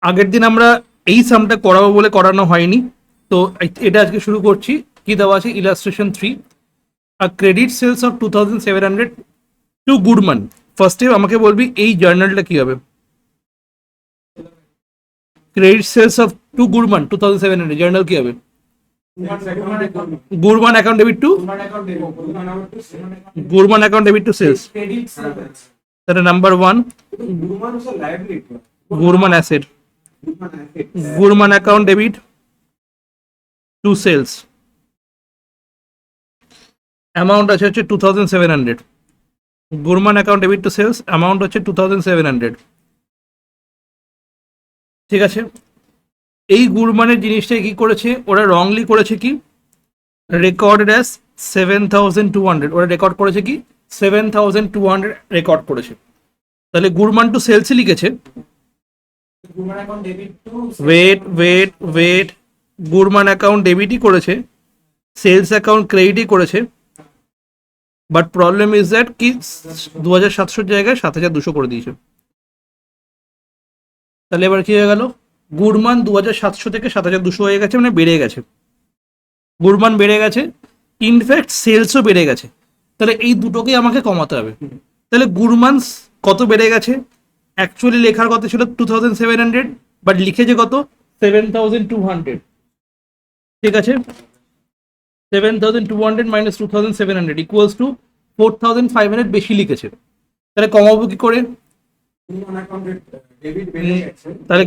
আগের দিন আমরা এই সামটা করাবো বলে করানো হয়নি, তো এটা আজকে শুরু করছি। কি দেওয়া আছে, illustration 3, a credit sales of 2700 to Goodman. ফার্স্টে আমাকে বলবি এই জার্নালটা কি হবে। Credit sales of to Goodman 2700 journal কি হবে? Goodman account debit to Goodman account debit to sales. তাহলে number 1 Goodman asset, Goodman account debit to sales. Amount আছে হচ্ছে 2700। Goodman account debit to sales, amount হচ্ছে 2700। ঠিক আছে, এই গুডমানের জিনিসটা কি করেছে ওরা, রংলি করেছে কি, রেকর্ডেড অ্যাজ 7200। ওরা রেকর্ড করেছে কি 7200 রেকর্ড করেছে। তাহলে গুডমান টু সেলসই লিখেছে। ওয়েট, গুডমান অ্যাকাউন্ট ডেবিটই করেছে, সেলস অ্যাকাউন্ট ক্রেডিটই করেছে, বাট প্রবলেম ইজ দ্যাট কি 2700 জায়গায় 7200 করে দিয়েছে। তাহলে এবার কি হয়ে গেল, গুডমান 2700 থেকে 7200 হয়ে গেছে, মানে বেড়ে গেছে। গুডমান বেড়ে গেছে, ইনফ্যাক্ট সেলসও বেড়ে গেছে। তাহলে এই দুটোকেই আমাকে কমাতে হবে। তাহলে গুডমানস কত বেড়ে গেছে, অ্যাকচুয়ালি লেখার কথা ছিল 2700, বাট লিখেছে কত 7200। ঠিক আছে, 7200 মাইনাস 2700 ইকুয়ালস টু 4500 বেশি লিখেছে। তাহলে কমাবো কি করে? তাহলে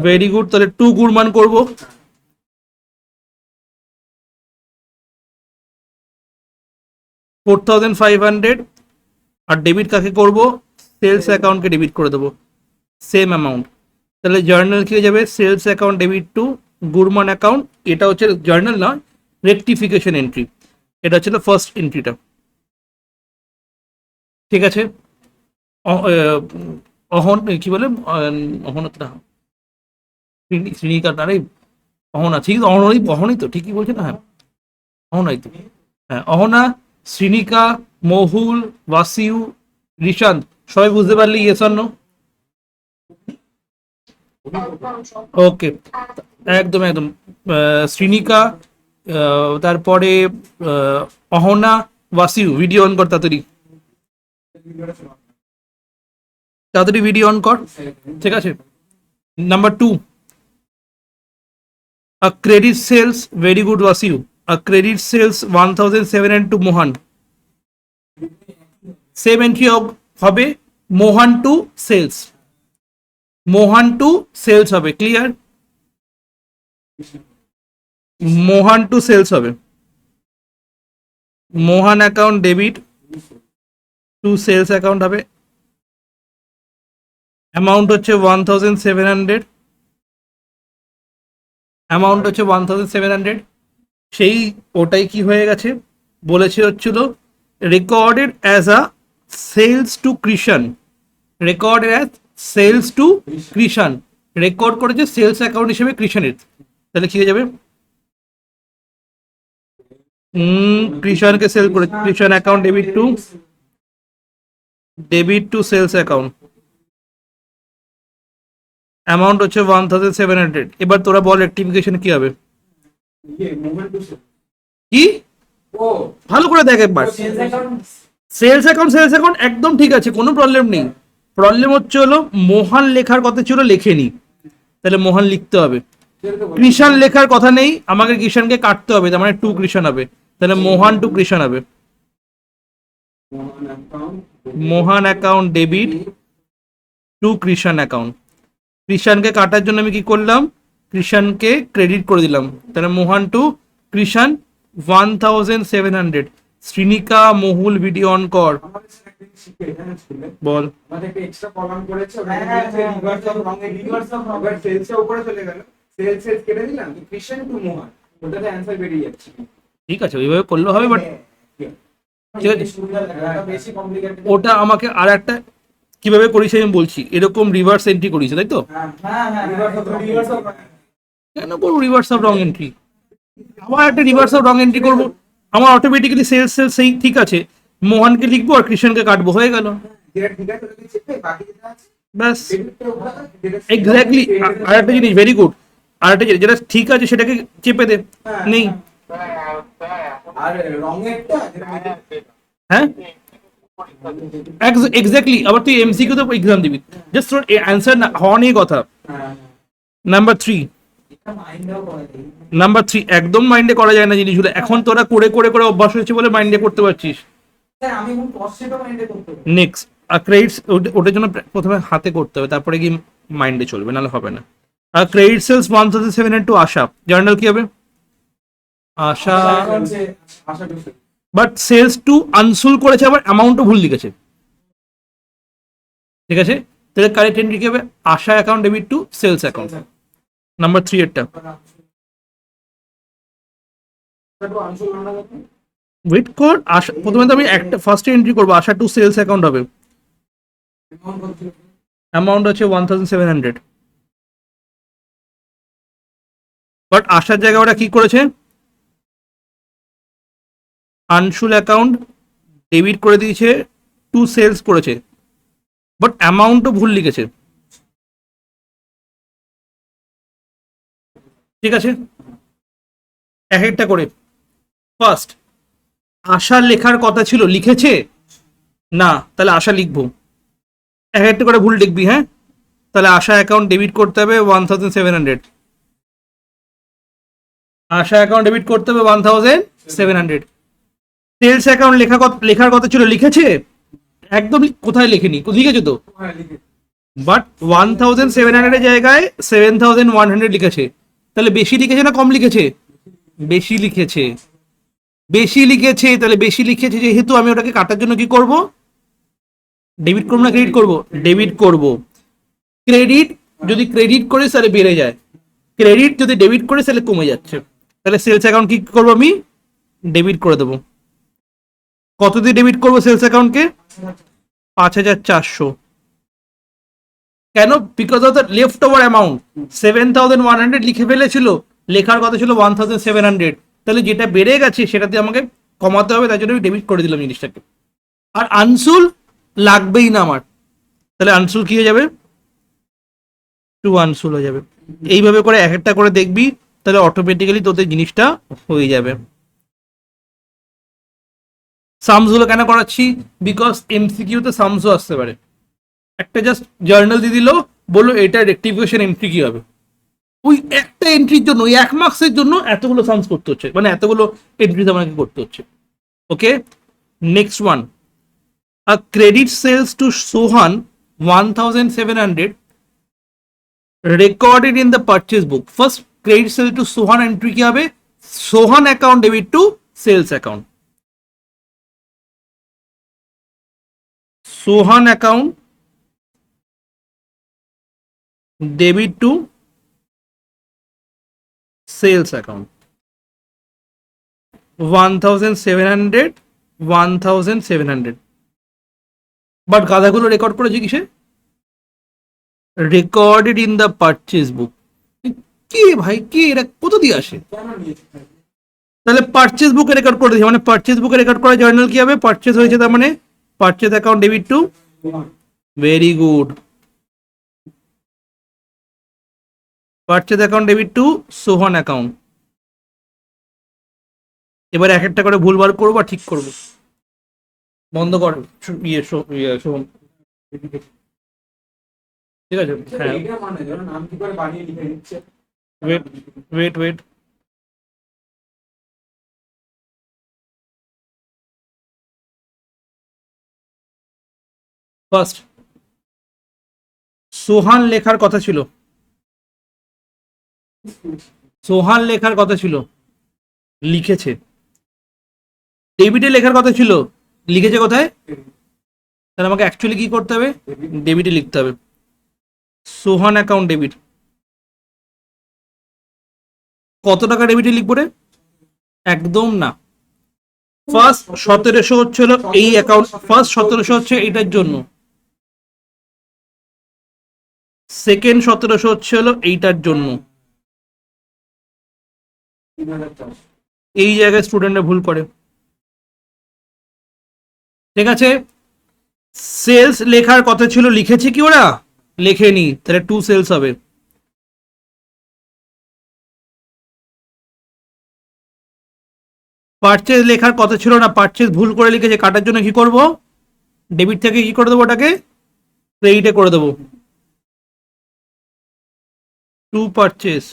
ভেরি গুড, তাহলে টু গুডমান করবো। $4500 আর ডেবিট কাকে করব, সেলস অ্যাকাউন্টকে ডেবিট করে দেবো সেম অ্যামাউন্ট। তাহলে জার্নাল কি হয়ে যাবে, sales account debit to Goodman account. এটা হচ্ছে জার্নাল না, রেকটিফিকেশন এন্ট্রি। এটা হচ্ছে ফার্স্ট এন্ট্রিটা। ঠিক আছে, অহন কি বলে, অহনতা শ্রীনিকা, আরে অহনা, ঠিক অহনই তো, ঠিকই বলছে না? হ্যাঁ অহনাই তো। হ্যাঁ অহনা, শ্রীনিকা, মহুল, ওয়াসিউ, রিশান্ত, সবাই বুঝতে পারলি? Yes or no? ওকে, একদম একদম। শ্রীনিকা, তারপরে অহনা, ওয়াসিউ, ভিডিও অন কর তাড়াতাড়ি, তাড়াতাড়ি ভিডিও অন কর। ঠিক আছে, number 2, a credit sales, very good ওয়াসিউ, a credit sales 1700 to Mohan. Same entry হবে, Mohan to sales, Mohan to sales হবে, ক্লিয়ার? মোহন টু সেলস হবে, Mohan account debit to sales account হবে। অ্যামাউন্ট হচ্ছে 1700, অ্যামাউন্ট হচ্ছে 1700। সেই ওটাই কি হয়ে গেছে, বলেছে হচ্ছিল recorded as a sales to Krishan, recorded as sales to Krishan, record করেছে সেলস অ্যাকাউন্ট হিসেবে কৃষাণের। তাহলে কি হয়ে যাবে, কৃষাণকে সেল করে, Krishan account debit to sales account, amount হচ্ছে 1700। এবার তোরা বল রেক্টিফিকেশন কি হবে? কি ভালো করে দেখ একবার, সেলস অ্যাকাউন্ট একদম ঠিক আছে, কোনো প্রবলেম নেই। প্রবলেম হচ্ছে হলো মোহন লেখার কথা ছিল, লেখেনি, তাহলে মোহন লিখতে হবে। কৃষাণ লেখার কথা নেই, আমাকে কৃষাণকে কাটতে হবে, তার মানে টু কৃষাণ হবে। তাহলে মোহন টু কৃষাণ হবে, Mohan account debit to Krishan account. কৃষাণকে কাটার জন্য আমি কি করলাম, কৃষাণকে ক্রেডিট করে দিলাম। তাহলে Mohan to Krishan 1700। Shrinika, Mahul, video on কর, বল। ঠিক আছে, ওইভাবে করলেও হবে, বাট ঠিক আছে, ওটা আমাকে আর একটা কিভাবে করিস আমি বলছি। এরকম রিভার্স এন্ট্রি করিস, তাই তো? কেন করবো রিভার্স অফ রং এন্ট্রি? আবার একটা রিভার্স অফ রং এন্ট্রি করবো, আমার অটোমেটিক্যালি সেলস সেলস সেই ঠিক আছে, মোহনকে লিখবো আর কৃষণকে কাটবো, হয়ে গেল। ব্যাস এক্স্যাক্টলি। আর একটা জিনিস ভেরি গুড, আর একটা জিনিস যেটা ঠিক আছে সেটাকে চেপে দে, নেই। আর রঙেরটা হ্যাঁ এক্স্যাক্টলি, আবার তুই এমসিকিউ তো এক্সাম দিবি, জাস্ট তোর অ্যান্সার হওয়া নিয়ে কথা। নাম্বার 3, নাম্বার 3 একদম মাইন্ডে করা যায় না জিনিসগুলো, এখন তোরা করে করে করে অভ্যাস হয়েছে বলে মাইন্ডে করতে পারছিস। আমি এখন কষ্টটা মাইন্ডে করতে পারি। নেক্সট আর ক্রেডিটস, ওটার জন্য প্রথমে হাতে করতে হবে, তারপরে কি মাইন্ডে চলবে, নাহলে হবে না। আর ক্রেডিট সেলস 1007 টু আশা, জার্নাল কি হবে? আশা, আশা করছি বাট সেলস টু আনসুল করেছে, আবার অ্যামাউন্টও ভুল লিখেছে। ঠিক আছে, তাহলে কারেক্ট এন্ট্রি কি হবে? Asha account debit to sales account, number 3 এরটা। ওয়েট কর, আশা প্রথমে তো আমি একটা ফার্স্ট এন্ট্রি করবো, আশা টু সেলস অ্যাকাউন্ট হবে, অ্যামাউন্ট হচ্ছে 1700। বাট আশার জায়গায় ওরা কি করেছে? আনসুল অ্যাকাউন্ট ডেবিট করে দিয়েছে, টু সেলস করেছে, বাট অ্যামাউন্টও ভুল লিখেছে। ঠিক আছে, এক একটা করে। ফার্স্ট, আশা লেখার কথা ছিল, লিখেছে না, তাহলে আশা লিখবো। এক একটা করে ভুল লিখবি, হ্যাঁ। তাহলে আশা অ্যাকাউন্ট ডেবিট করতে হবে 1700, আশা অ্যাকাউন্ট ডেবিট করতে হবে 1700। সেলস অ্যাকাউন্ট লেখার কথা ছিল, লিখেছে? একদম কোথায় লেখেনি, লিখেছে তো, বাট 1700 এর জায়গায় 7100 লিখেছে। তাহলে বেশি লিখেছে না কম লিখেছে? বেশি লিখেছে, বেশি লিখেছে। তাহলে বেশি লিখেছে যেহেতু, আমি ওটাকে কাটার জন্য কি করব? ডেবিট করবো না ক্রেডিট করব? ডেবিট করব। ক্রেডিট যদি ক্রেডিট করিস তাহলে বেড়ে যায়, ক্রেডিট যদি ডেবিট করিস তাহলে কমে যাচ্ছে। তাহলে সেলস অ্যাকাউন্ট কি করবো আমি? ডেবিট করে দেবো। কত দিয়ে ডেবিট করবো সেলস অ্যাকাউন্টকে? 5400। কেন? Because of the left over amount 7100 লিখে ফেলেছিল, লেখার কথা ছিল 1700, তাহলে যেটা বেড়ে গেছে সেটাতে আমাকে কমাতে হবে, তাই জন্য আমি ডেবিট করে দিলাম জিনিসটাকে। আর আনসুল লাগবেই না আমার, তাহলে আনসুল কি হয়ে যাবে? টু আনসুল হয়ে যাবে। এইভাবে করে এক একটা করে দেখবি, তাহলে অটোমেটিক্যালি তোদের জিনিসটা হয়ে যাবে। সামস গুলো কেন করাচ্ছি? বিকজ এমসিকিউ তে সামসও আসতে পারে। একটা জাস্ট জার্নাল দিয়ে দিল, বললো এটা রেক্টিফিকেশন এন্ট্রি কি হবে, ওই একটা এন্ট্রির জন্য, ওই 1 মার্কসের জন্য এতগুলো সামস করতে হচ্ছে, মানে এতগুলো এন্ট্রি আমাকে করতে হচ্ছে। Okay, next one, a credit sales to Sohan 1700 recorded in the purchase book. First credit sale to Sohan entry কি হবে? Sohan account debit to sales account, Sohan account debit to sales account, 1700 1700। But গাধাগুলো রেকর্ড করেছে কিসে? Recorded in the purchase book. কি ভাই, কি এরা কত দিয়ে আসে? তাহলে পারচেজ বুকে রেকর্ড করে দিয়েছে, মানে পারচেজ বুকে রেকর্ড করা জার্নাল কি হবে? পারচেজ হয়েছে, তার মানে purchase account debit two, very good, purchase account debit two সোহান অ্যাকাউন্ট। এবার এক একটা করে ভুলভাল করবো আর ঠিক করবো। বন্ধ কর সোহম, ঠিক আছে। হ্যাঁ, নাম কি করে বানিয়ে লিখে দিচ্ছে। ওয়েট ওয়েট ওয়েট, ফার্স্ট সোহান লেখার কথা ছিল, সোহান লেখার কথা ছিল, লিখেছে। ডেবিটে লেখার কথা ছিল, লিখেছে কোথায়? তাহলে আমাকে অ্যাকচুয়ালি কি করতে হবে? ডেবিটে লিখতে হবে, সোহান অ্যাকাউন্ট ডেবিট। কত টাকা ডেবিটে লিখবো রে? একদম না, ফার্স্ট 1700 হচ্ছে হলো এই অ্যাকাউন্ট, ফার্স্ট 1700 হচ্ছে এইটার জন্য, সেকেন্ড 1700 হচ্ছে হলো এইটার জন্য। এই জায়গায় স্টুডেন্টরা ভুল করে। ঠিক আছে, সেলস লেখার কথা ছিল, লিখেছে কি ওরা? লেখেনি, তাহলে টু সেলস হবে। পারচেজ লেখার কথা ছিল না, পারচেজ ভুল করে লিখেছে, কাটার জন্য কি করব, ডেবিট থেকে কি করে দেবো, ওটাকে ক্রেডিটে করে দেবো। টু পারচেজ,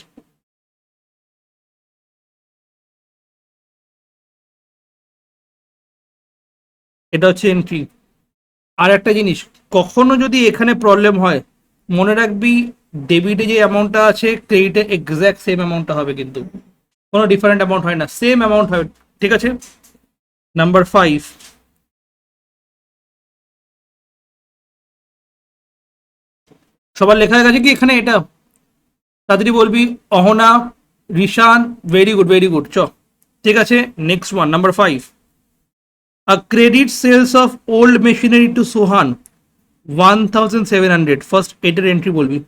এটা হচ্ছে এন্ট্রি। আর একটা জিনিস, কখনো যদি এখানে প্রবলেম হয়, মনে রাখবি ডেবিটে যে অ্যামাউন্টটা আছে ক্রেডিটে এক্স্যাক্ট সেম অ্যামাউন্টটা হবে, কিন্তু কোনো ডিফারেন্ট অ্যামাউন্ট হয় না, সেম অ্যামাউন্ট হবে। ঠিক আছে, নাম্বার 5, সবার লেখা হয়ে গেছে কি এখানে? এটা তাড়াতাড়ি বলবি। Ahana, Rishan, very good very good, চ। ঠিক আছে, next one, number 5, a credit sales of old machinery to Sohan 1700। First এটার এন্ট্রি বলবি।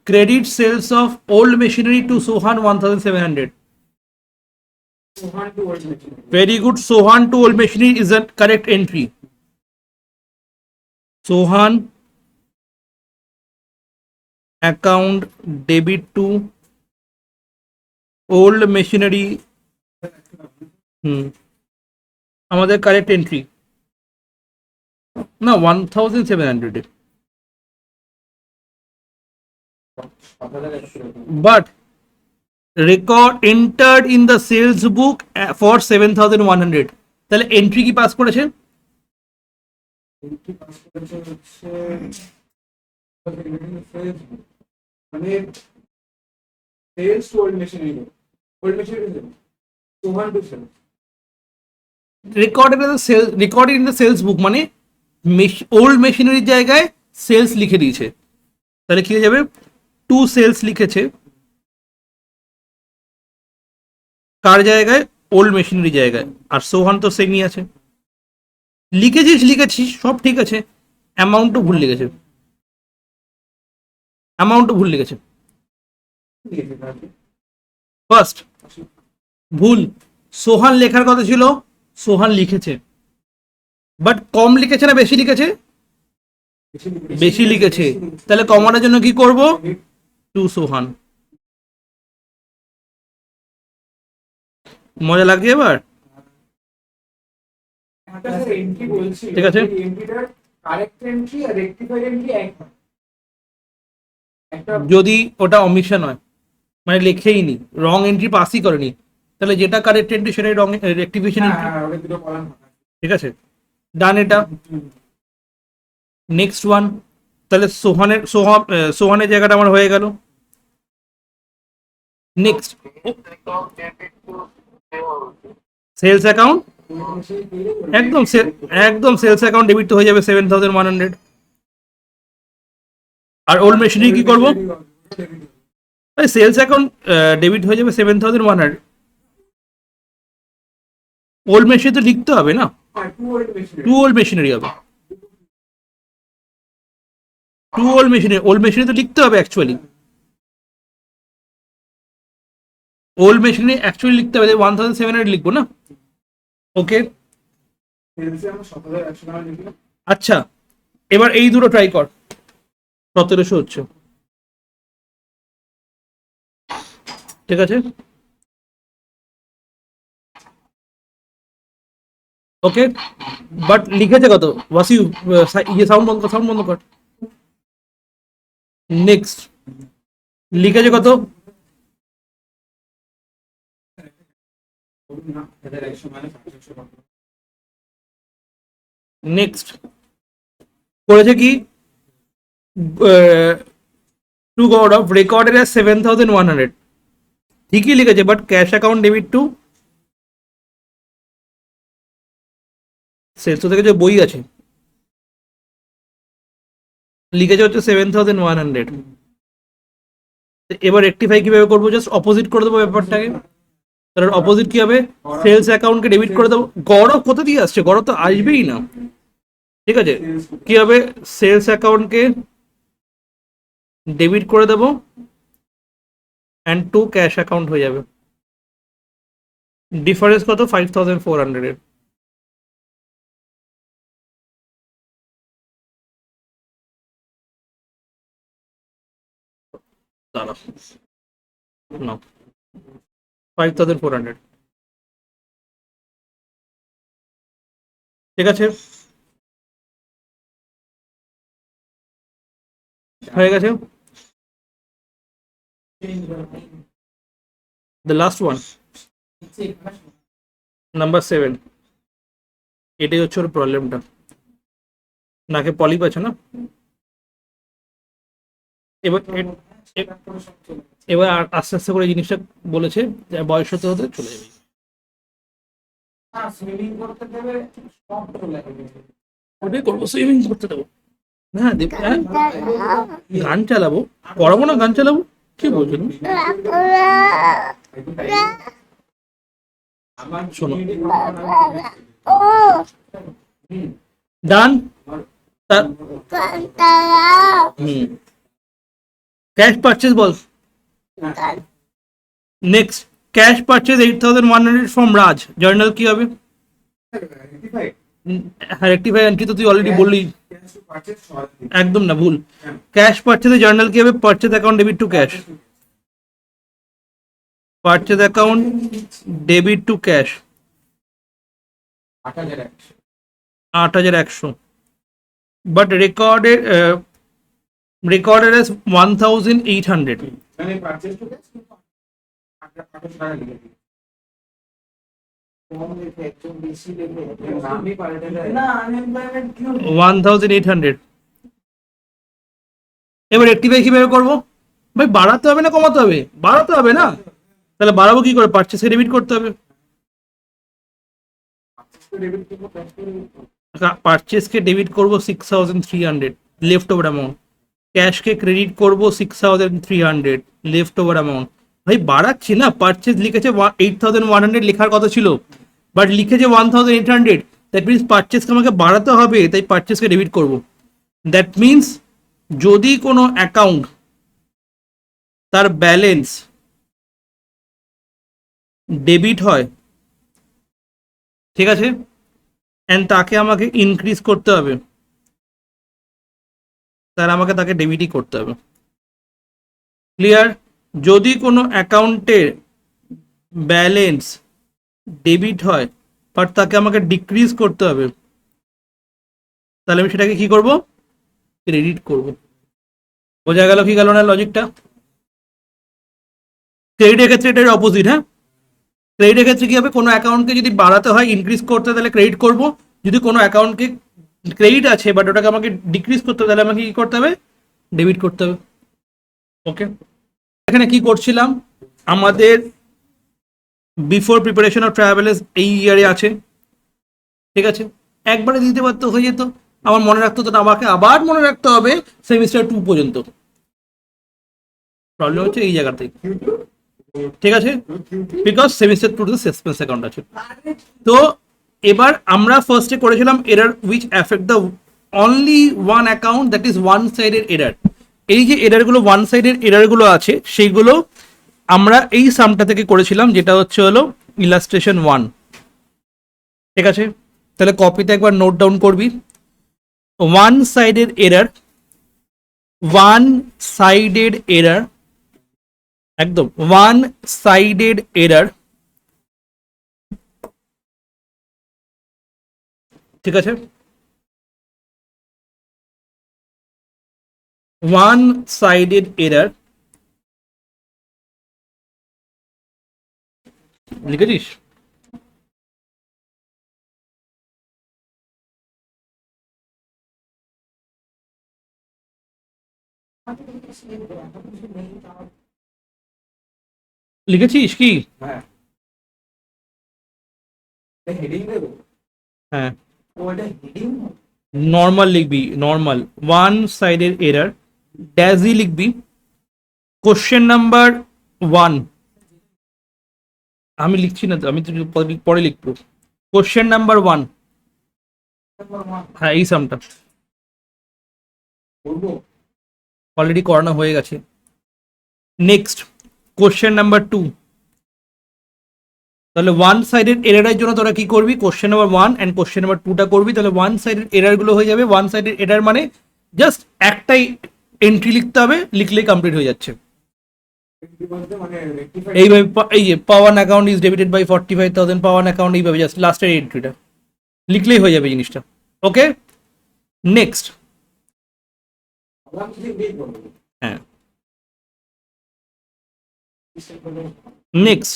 Credit sales of old machinery to Sohan 1700। Sohan to old machine. Very good. Sohan to old machinery is a correct entry. Sohan account debit to old machinery. আমাদের correct entry না 1700, but record entered in the sales book for 7100। তাহলে entry কি pass করেছে? Entry pass করেছে হচ্ছে মানে sales to old machinery. Old machinery Sohan to sell. Recorded in the sales book মানে old মেশিনারির জায়গায় সেলস লিখে দিয়েছে, তাহলে কি হয়ে যাবে? টু সেলস লিখেছে কার জায়গায়? ওল্ড মেশিনারি জায়গায়। আর সোহান তো সেমই আছে, লিখেছিস সব ঠিক আছে, অ্যামাউন্টও ভুল লিখেছে, ফার্স্ট ভুল। সোহান লেখার কথা ছিল, সোহান লিখেছে, বাট কম লিখেছে না বেশি লিখেছে? বেশি লিখেছে, তাহলে কমানোর জন্য কি করব? টু সোহান। মজা লাগছে এবার? একটা স্যার এন্ট্রি বলছি, ঠিক আছে। এই এন্ট্রিটার কারেক্ট এন্ট্রি আর রেকটিফাইড এন্ট্রি এক হয়। একটা যদি ওটা অমিশন হয়, মানে লেখেই নি, রং এন্ট্রি পাসই করেনি, তাহলে যেটা কারেক্ট এন্ট্রি সেটাই রং রেক্টিফিকেশন এন্ট্রি। ওটা দুটো কলাম হয়। ঠিক আছে, ডান এটা। নেক্সট ওয়ান, তাহলে সোহানের জায়গাটা আমার হয়ে গেল। নেক্সট, সেলস অ্যাকাউন্ট, একদম সেলস অ্যাকাউন্ট ডেবিট তো হয়ে যাবে 7100। আর ওল্ড মেশিনারি কি করবো? সেলস অ্যাকাউন্ট ডেবিট হয়ে যাবে 7100। ওল্ড মেশিন তো লিখতে হবে না, টু ওল্ড মেশিনারি হবে, ওল্ড মেশিনারি তো লিখতে হবে অ্যাকচুয়ালি, ওল্ড মেশিনারি অ্যাকচুয়ালি লিখতে হবে 1700 লিখবো না। ওকে, আচ্ছা এবার এই দুটো ট্রাই কর, 1700 হচ্ছে। ঠিক আছে, ওকে, বাট লিখেছে কত? ওয়াসিউ, ইয়ে সাউন্ড বন্ধ কর। নেক্সট, লিখেছে কত? নেক্সট করেছে কি? To god of recorded as 7100, ঠিকই লিখেছে, but cash account debit to sales থেকে যে বই আছে লিখেছে হচ্ছে 7100। এবার রেক্টিফাই কিভাবে করবো? জাস্ট অপোজিট করে দেবো ব্যাপারটাকে। তাহলে অপোজিট কি হবে? সেলস অ্যাকাউন্টকে ডেবিট করে দেবো। গড় কোথা দিয়ে আসছে? গড় তো আসবেই না। ঠিক আছে, কি হবে? সেলস অ্যাকাউন্টকে ডেবিট করে দেবো অ্যান্ড টু ক্যাশ অ্যাকাউন্ট হয়ে যাবে। ডিফারেন্স কত? 5400 এর। দাঁড়া না 5400, ঠিক আছে, হয়ে গেছে। দ্য লাস্ট ওয়ান, নাম্বার 7, এটাই হচ্ছে ওর প্রবলেমটা, নাকে পলিপ আছে না। এবার এবার আস্তে আস্তে করে জিনিসটা বলেছে যে বয়স হতে হতে চলে যাবে। সুইমিং করতে দেবে, সব চলে যাবে। ওটাই করবো, সুইমিং করতে দেবো। হ্যাঁ দেব, হ্যাঁ গান চালাবো, পড়াবো না গান চালাবো, কি বলছেন? আমার শোনো। হুম। ডান। ক্যাশ পারচেজ বল। Next, cash purchase 8100 from Raj, journal কি হবে? হ্যাঁ রেক্টিফাই এন্ট্রি তো তুই অলরেডি বললি, একদম না, ভুল। ক্যাশ পারচেজে জার্নাল কি হবে? Purchase account debit two cash, purchase account debit two cash 8100, but recorded S 1800। মানে পারচেজ টু ক্যাশ 800 টাকা লিখে দিই। কম লিখে একদম বেশি লিখে নামই পাল্টে দেয় না, আনএমপ্লয়মেন্ট কি 1800। এবার রেক্টিফাই কিভাবে করবো ভাই? বাড়াতে হবে না কমাতে হবে? বাড়াতে হবে না, তাহলে বাড়াবো কি করে? পারচেজকে ডেবিট করতে হবে। ডেবিট করব, ক্যাশ করে পারচেজকে ডেবিট করবো 6300 লেফট ওভার অ্যামাউন্ট, ক্যাশকে ক্রেডিট করবো 6300 লেফট ওভার অ্যামাউন্ট। ভাই বাড়াচ্ছি না, পারচেজ লিখেছে 8100 লেখার কথা ছিল, বাট লিখেছে 1800, দ্যাট মিনস পারচেজকে আমাকে বাড়াতে হবে, তাই পারচেজকে ডেবিট করবো। দ্যাট মিনস যদি কোনো অ্যাকাউন্ট তার ব্যালেন্স ডেবিট হয়, ঠিক আছে, অ্যান্ড তাকে আমাকে ইনক্রিজ করতে হবে, তাহলে আমাকে তাকে ডেবিটই করতে হবে। ক্লিয়ার? যদি কোনো অ্যাকাউন্টের ব্যালেন্স ডেবিট হয় বাট তাকে আমাকে ডিক্রিজ করতে হবে, তাহলে আমি সেটাকে কি করব? ক্রেডিট করব। বোঝা গেল কি গেল না লজিকটা? ক্রেডিটের ক্ষেত্রে এটার অপোজিট। হ্যাঁ, ক্রেডিটের ক্ষেত্রে কি হবে? কোনো অ্যাকাউন্টকে যদি বাড়াতে হয়, ইনক্রিজ করতে, তাহলে ক্রেডিট করব। যদি কোনো অ্যাকাউন্টকে ক্রেডিট আছে বাট ওটাকে আমাকে ডিক্রিজ করতে হবে, তাহলে আমাকে কি করতে হবে? ডেবিট করতে হবে। ওকে, এখানে কি করছিলাম? আমাদের বিফোর প্রিপারেশন অফ ট্রাভেলার্স এই ইয়ারে আছে, ঠিক আছে, একবারে দিতে পারতো হয়ে যেত, আমার মনে রাখতে হতো না, আমাকে আবার মনে রাখতে হবে সেমিস্টার 2 পর্যন্ত। প্রবলেম হচ্ছে এই জায়গাতেই, ঠিক আছে, বিকজ সেমিস্টার 2 তে সাসপেন্স অ্যাকাউন্ট আছে। তো এবার আমরা ফার্স্টে করেছিলাম error which affect the only one account, that is one সাইডের এরার। এই যে এরারগুলো, ওয়ান সাইডের এরারগুলো আছে, সেইগুলো আমরা এই সামটা থেকে করেছিলাম, যেটা হচ্ছে হলো ইলাস্ট্রেশন 1, ঠিক আছে। তাহলে কপিতে একবার নোট ডাউন করবি, ওয়ান সাইডের এরার, ওয়ান সাইডেড এরার, একদম ওয়ান সাইডেড এরার, ঠিক আছে, ওয়ান সাইডেড এরার, লিখেছিস? লিখেছিস কি? হ্যাঁ, হেডিং দেবো। হ্যাঁ, ওটা হেডিং নর্মাল লিখবি, নর্মাল ওয়ান সাইডের এরার, ড্যাজি লিখবি, কোশ্চেন নাম্বার 1, আমি লিখছি না তো, আমি তো পরে লিখবো। কোশ্চেন নাম্বার 1, হ্যাঁ এই সামটা করবো। অলরেডি করানো হয়ে গেছে। নেক্সট কোশ্চেন নাম্বার 2, তাহলে ওয়ান সাইডের এরারের জন্য তোরা কি করবি? Question number 1 and question number 2টা করবি, তাহলে ওয়ান সাইডের এরারগুলো হয়ে যাবে। ওয়ান সাইডের এরার মানে জাস্ট একটাই এন্ট্রি লিখতে হবে, লিখলেই কমপ্লিট হয়ে যাচ্ছে। বলতে মানে rectified এইভাবে এই যে power account is debited by 45,000 power account, এইভাবে জাস্ট লাস্টের এন্ট্রিটা লিখলেই হয়ে যাবে জিনিসটা। Okay, next. আমরা কি দিয়ে বলবো হ্যাঁ, সিস্টেম করে next,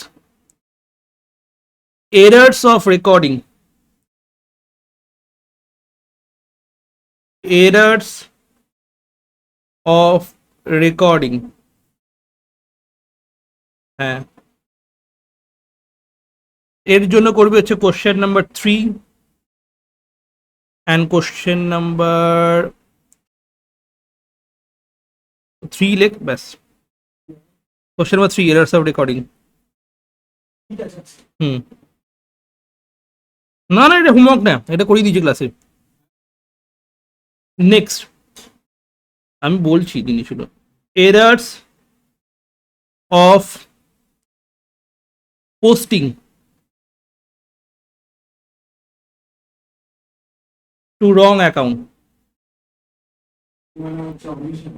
errors of recording, errors of recording. হ্যাঁ, এর জন্য করবে হচ্ছে question number 3 and question number 3 লেখ ব্যাস। Question number 3 errors of recording. ঠিক আছে হুম, না না, এটা হোমওয়ার্ক না, এটা করিয়ে দিয়েছি ক্লাসে। নেক্সট, আমি বলছি জিনিসগুলো, errors of posting to wrong account. মানে হচ্ছে অমিশন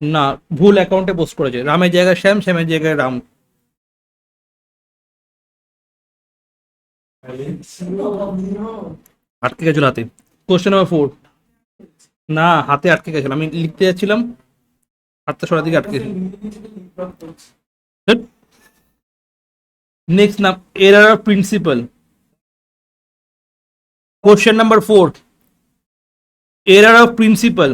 না, ভুল অ্যাকাউন্টে পোস্ট করেছে, রামের জায়গায় শ্যাম, শ্যামের জায়গায় রাম। আটকে গেছিল হাতে। কোশ্চেন নাম্বার 4, না হাতে আটকে গেছিল, আমি লিখতে যাচ্ছিলাম, হাতটা সরা দিকে আটকে গেছিল। নেক্সট নাম, error of principle. Question number 4, error of principle.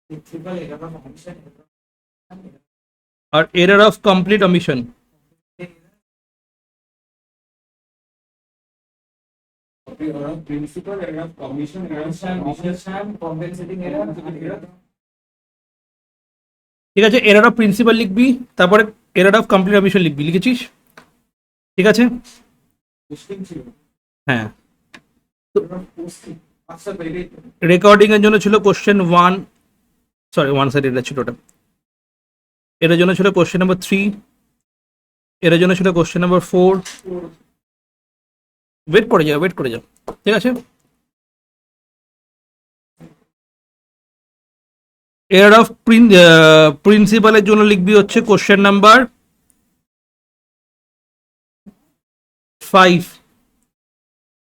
Principle এটা বা অমিশন আর error of complete omission. Principle error commission error omission compensating error ঠিক আছে, এরার অফ প্রিন্সিপাল লিখবি, তারপরে এরার অফ কমপ্লিট অমিশন লিখবি, লিখেছিস? ঠিক আছে, পোস্টিং ছিল হ্যাঁ। পোস্টিং আচ্ছা বেরিয়ে রেকর্ডিং এর জন্য ছিল কোশ্চেন 1, সরি 1 সাইড এটা ছিল ওটা। এটার জন্য ছিল কোশ্চেন নাম্বার 3, এর জন্য ছিল কোশ্চেন নাম্বার 4। ওয়েট করে যাও, ওয়েট করে যাও, ঠিক আছে। এরার অফ প্রিন্সিপালের জন্য লিখবি হচ্ছে question number 5,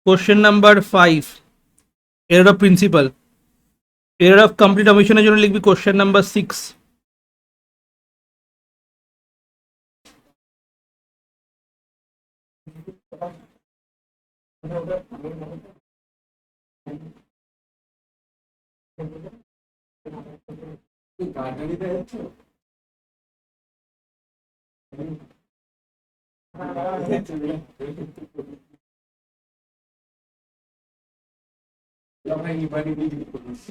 question number 5 error of principle. Error of complete অমিশনের জন্য লিখবি কোশ্চেন নাম্বার 6। গাড়িতে যাচ্ছো আমরা ইবানি দিয়ে করেছি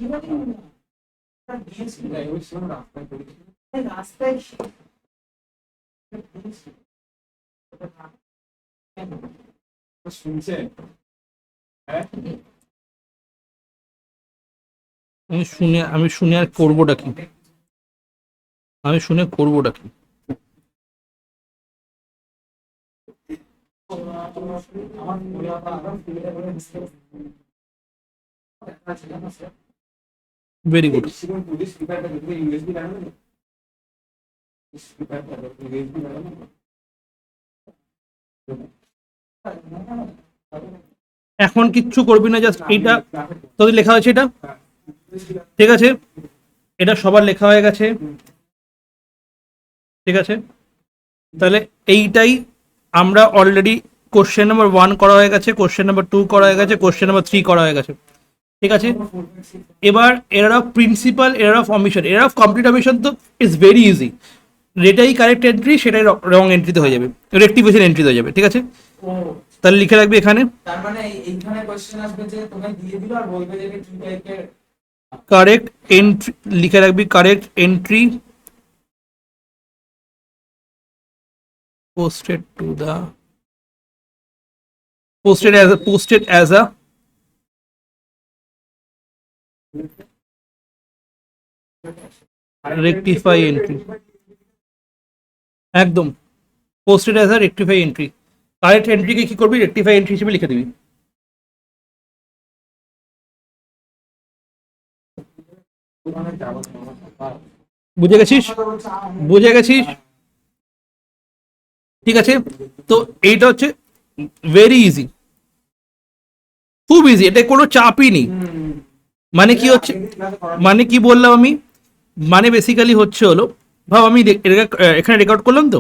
দিয়েছি না ওই সময় রাস্তায় করেছি রাস্তায় শুনছেন হ্যাঁ আমি শুনে আর করবোটা কি, আমি শুনে করবোটা কি? Very good. পুলিশ পেপারটা দেখবে ইংরেজি জানো না পেপারটা ইংরেজি জানো না এখন কিচ্ছু করবি না, জাস্ট এইটা তোদের লেখা হয়েছে, এটা ঠিক আছে, এটা সবার লেখা হয়ে গেছে, ঠিক আছে। তাহলে এইটাই আমরা অলরেডি কোশ্চেন নাম্বার 1 করা হয়ে গেছে, কোশ্চেন নাম্বার 2 করা হয়ে গেছে, কোশ্চেন নাম্বার 3 করা হয়ে গেছে, ঠিক আছে। এবার error of principle, error of omission, error of complete omission তো ইজ ভেরি ইজি, যেটাই কারেক্ট এন্ট্রি সেটাই রং এন্ট্রিতে হয়ে যাবে, রেক্টিফিকেশন এন্ট্রিতে হয়ে যাবে, ঠিক আছে। ও তাহলে লিখে রাখবি এখানে, তার মানে এইখানে কোশ্চেন আসবে যে তোমায় দিয়ে দিল আর বলবে যে কি টাইপের কারেক্ট এন্ট্রি লিখে রাখবি, correct entry posted to the posted as a rectify entry, একদম posted as a rectify entry। Correct এন্ট্রিকে কি করবি, রেক্টিফাই এন্ট্রি হিসেবে লিখে দিবি। মানে যাবো বুঝে গেছিস? বুঝে গেছিস? ঠিক আছে, তো এইটা হচ্ছে ভেরি ইজি, খুব ইজি, এটা কোনো চাপই নেই। মানে কি হচ্ছে, মানে কি বললাম আমি, মানে বেসিক্যালি হচ্ছে হলো, ভাব আমি এখানে রেকর্ড করলাম তো,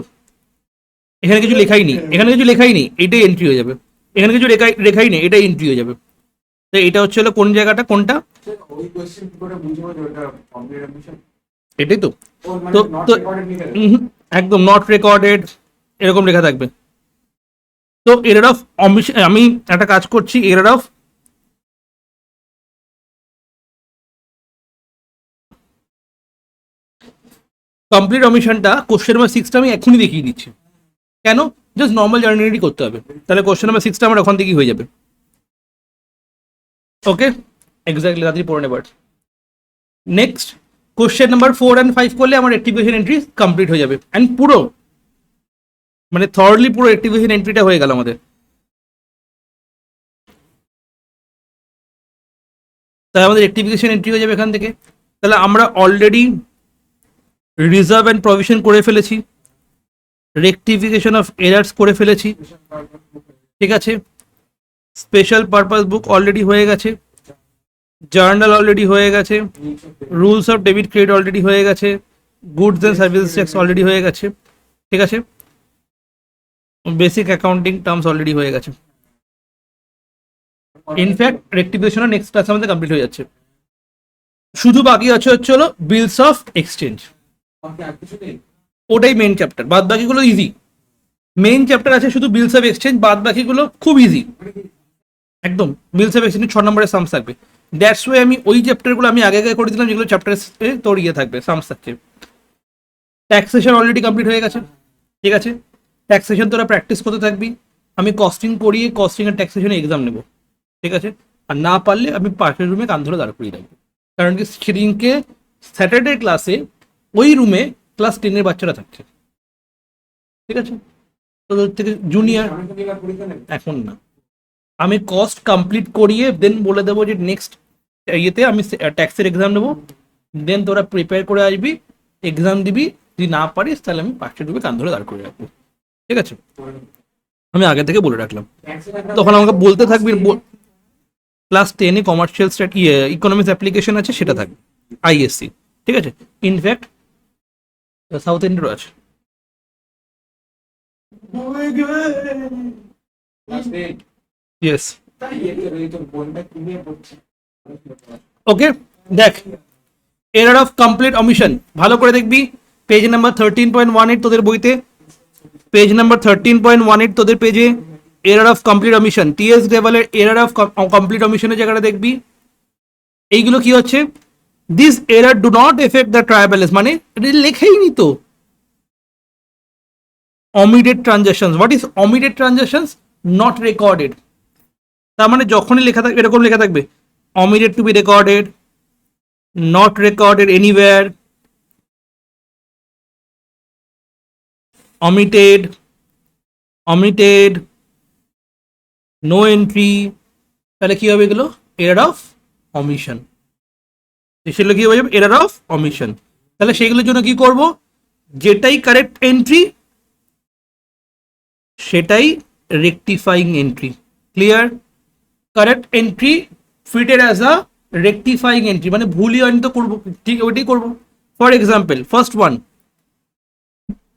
এখানে কিছু লেখাই নেই, এখানে কিছু লেখাই নেই, এটাই এন্ট্রি হয়ে যাবে। এখানে কিছু লেখাই নেই, এটাই এন্ট্রি হয়ে যাবে। তো এটা হচ্ছে হলো কোন জায়গাটা, কোনটা, ওই কোশ্চেন কি করে বুঝবো যে ওটা কমপ্লিট অ্যাডমিশন? এটাই তো। ও মানে তো নট তো রেকর্ডেড নিয়ে গেল। একদম নট রেকর্ডেড এরকম লেখা থাকবে। তো এরার অফ অমিশন, আমি একটা কাজ করছি, এরার অফ কমপ্লিট অমিশনটা কোশ্চেন নাম্বার 6টা আমি এখনই দেখিয়ে দিচ্ছি। কেন? জাস্ট নর্মাল জার্নালি করতে হবে, তাহলে কোশ্চেন নাম্বার 6টা আমার ওখান থেকেই হয়ে যাবে। ওকে, এক্স্যাক্টলি, তাড়াতাড়ি পড়ে নেবার। নেক্সট কোশ্চেন নাম্বার 4 অ্যান্ড 5 করলে আমার রেক্টিফিকেশন এন্ট্রি কমপ্লিট হয়ে যাবে, অ্যান্ড পুরো মানে থর্ডলি পুরো রেক্টিফিকেশন এন্ট্রিটা হয়ে গেল আমাদের। তাহলে আমাদের রেক্টিফিকেশন এন্ট্রি হয়ে যাবে এখান থেকে। তাহলে আমরা অলরেডি রিজার্ভ অ্যান্ড প্রভিশন করে ফেলেছি, রেক্টিফিকেশন অফ এরার্স করে ফেলেছি, ঠিক আছে, স্পেশাল পারপাস বুক অলরেডি হয়ে গেছে, জার্নাল অলরেডি হয়ে গেছে, rules of debit credit already হয়ে গেছে, goods and services tax already হয়ে গেছে, ঠিক আছে, বেসিক অ্যাকাউন্টিং টার্মস অলরেডি হয়ে গেছে। ইনফ্যাক্ট রেক্টিফিকেশনও নেক্সট ক্লাস আমাদের কমপ্লিট হয়ে যাচ্ছে। শুধু বাকি আছে হচ্ছে হলো বিলস অফ এক্সচেঞ্জ, বাকি আর কিছু নেই। ওটাই মেইন চ্যাপ্টার, বাদ বাকিগুলো ইজি। মেইন চ্যাপ্টার আছে শুধু বিলস অফ এক্সচেঞ্জ, বাদ বাকিগুলো খুব ইজি একদম। বিলস অফ এক্সচেঞ্জ 6 নম্বরের সামস থাকবে, দ্যাটস ওয়ে আমি ওই চ্যাপ্টারগুলো আমি আগে আগে করে দিলাম যেগুলো চ্যাপ্টারে তোর ইয়ে থাকবে, সামস থাকছে। ট্যাক্সেশন অলরেডি কমপ্লিট হয়ে গেছে, ঠিক আছে, ট্যাক্সেশন তোরা প্র্যাকটিস করতে থাকবি। আমি কস্টিং করিয়ে কস্টিং আর ট্যাক্সেশনে এক্সাম নেবো, ঠিক আছে, আর না পারলে আমি পাশের রুমে কান ধরে দাঁড় করিয়ে রাখবো। কারণ কি সেদিনকে স্যাটারডে ক্লাসে ওই রুমে ক্লাস 10-এর বাচ্চারা থাকছে, ঠিক আছে, তোদের থেকে জুনিয়র। সামনে থেকে এবার পরীক্ষা নেবে। এখন না, আমি কস্ট কমপ্লিট করিয়ে দেন বলে দেবো যে নেক্সট ইয়েতে আমি ট্যাক্সের এক্সাম নেবো, দেন তোরা প্রিপেয়ার করে আসবি, এক্সাম দিবি, যদি না পারিস তাহলে আমি পাশের রুমে কান ধরে দাঁড় করে রাখবো, ঠিক আছে, আমি আগে থেকে বলে রাখলাম। তখন আমাকে বলতে থাকবি, ক্লাস 10-এ কমার্শিয়াল ইকোনমিক্স অ্যাপ্লিকেশন আছে, সেটা থাকবে, আইএসসি, ঠিক আছে, ইনফ্যাক্ট সাউথ ইন্ডিয়ারও আছে। ইয়েস, তাই এই তো বইটা কিনে পড়ছি। ওকে, দেখ এরার অফ কমপ্লিট অমিশন ভালো করে দেখবি, পেজ নাম্বার 13.18 তোদের বইতে, পেজ নাম্বার 13.18 তোদের পেজে error of complete omission, TS ডেভেলের এরার অফ কমপ্লিট অমিশনের জায়গাটা দেখবি। এইগুলো কি হচ্ছে, this error do not affect the trial balance, মানে এটা লেখাই নি তো। omitted transactions, what is omitted transactions? Not recorded, তার মানে যখনই লেখা থাকবে এরকম লেখা থাকবে omitted to be recorded, not recorded anywhere, omitted, no entry, তাহলে কি হবে এগুলো, এরার অফ অমিশন, সেগুলো কি হয়ে যাবে, এরার অফ অমিশন। তাহলে সেগুলোর জন্য কি করব, যেটাই কারেক্ট এন্ট্রি সেটাই rectifying entry, clear, correct entry fitted as a rectifying entry, মানে ভুলই হয়নি তো করবো, ঠিক ওইটাই করবো। ফর এক্সাম্পল ফার্স্ট ওয়ান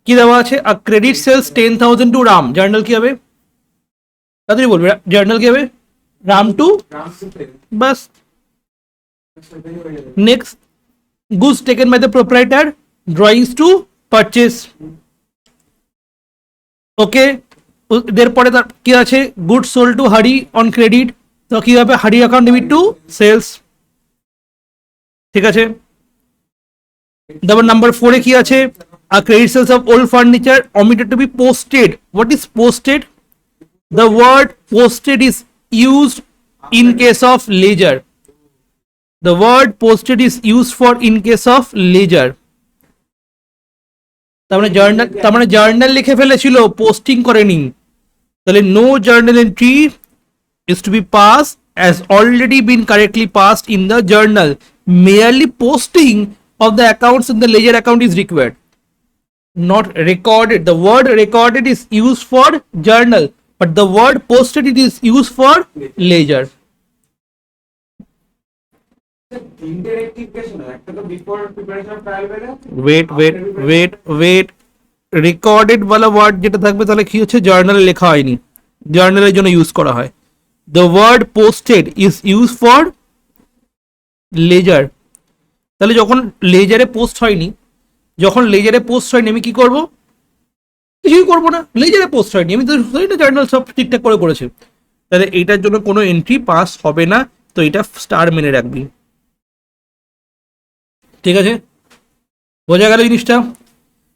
কি দেওয়া আছে, a credit sales 10,000 to Ram, journal কি হবে, তাড়াতাড়ি বলবে, জার্নাল কি হবে, রাম টু, বাস। Next goods taken by the proprietor, drawings to purchase, okay, এরপরে তার কি আছে, good sold to Hari on credit, তো কি হবে, হারি অ্যাকাউন্ট ডেবিট টু সেলস, ঠিক আছে। তারপর নাম্বার 4-এ কি আছে, a credit sales of old furniture omitted to be posted, what is posted, the word posted is used in case of ledger, the word posted is used for in case of ledger, তার মানে journal লিখে ফেলেছিল, posting করেনি, তাহলে no journal entry is to be passed as already been correctly passed in the journal, merely posting of the accounts in the ledger account is required. Not recorded. The word recorded is used for journal, but the word posted it is used for ledger. তিনটে rectification একটা তো before preparation trial বেরে wait. Recorded ওয়ালা word যেটা থাকবে তাহলে কি হচ্ছে, জার্নালে লেখা হয়নি, জার্নালের জন্য ইউজ করা হয়। The word posted is use for ledger. তাহলে যখন লেজারে পোস্ট হয়নি, আমি কি করব? কিছুই করবো না, লেজারে পোস্ট হয়নি, আমি তো জার্নাল সব ঠিকঠাক করে করেছে, তাহলে এইটার জন্য কোনো এন্ট্রি পাস হবে না। তো এটা স্টার মেনে রাখবি, ঠিক আছে? বোঝা গেল জিনিসটা?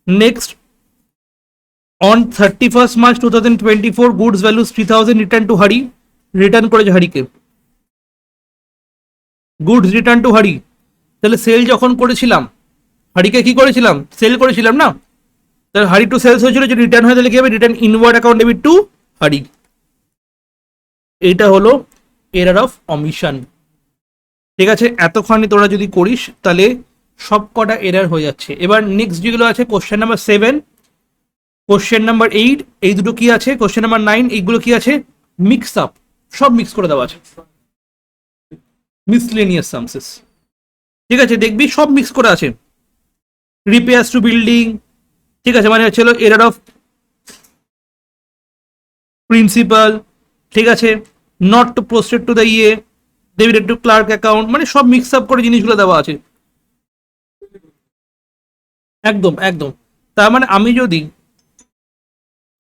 Next, on 31st March 2024 goods values 3000 return to হারি। রিটার্ন করেছে হারিকে, গুডস রিটার্ন টু হারি। তাহলে সেল যখন করেছিলাম, হারিকে কি করেছিলাম? সেল করেছিলাম না? তাহলে হারি টু সেলস হয়েছিল, যদি রিটার্ন হয় তাহলে কি হবে? Return inward account debit two হারি। এইটা হলো এরার অফ অমিশন, ঠিক আছে? এতখানি তোরা যদি করিস তাহলে সব কটা এরার হয়ে যাচ্ছে। এবার নেক্সট যেগুলো আছে, কোশ্চেন নাম্বার 7, কোশ্চেন নাম্বার 8, এই দুটো কি আছে? কোশ্চেন নাম্বার 9, এইগুলো কি আছে? মিক্স আপ, সব মিক্স করে দেওয়া আছে, মিসলেনিয়াস সামসেস, ঠিক আছে? দেখবি সব মিক্স করে আছে। রিপেয়ার্স টু বিল্ডিং, ঠিক আছে, মানে হচ্ছে এরার অফ প্রিন্সিপাল, ঠিক আছে? Not to posted to the debited to clerk account, মানে সব মিক্স আপ করে জিনিসগুলো দেওয়া আছে। একদম একদম। তার মানে আমি যদি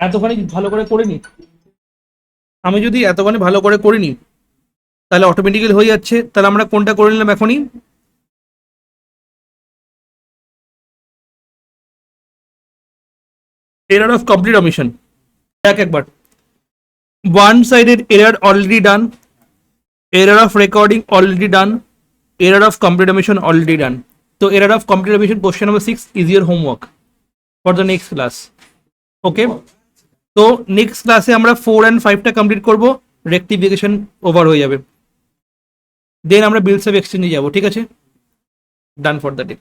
এতখানি ভালো করে করে নিই, তাহলে অটোমেটিক্যালি হয়ে যাচ্ছে। তাহলে আমরা কোনটা করে নিলাম এখনই? Error of complete omission. দেখ একবার, one sided error already done, error of recording already done, error of complete omission already done. তো error of complete omission question number 6 is your homework for the next class. Okay, তো next ক্লাসে আমরা 4 and 5টা complete করবো, rectification over হয়ে যাবে, দেন আমরা বিলস of এক্সচেঞ্জে যাবো, ঠিক আছে? Done for the day.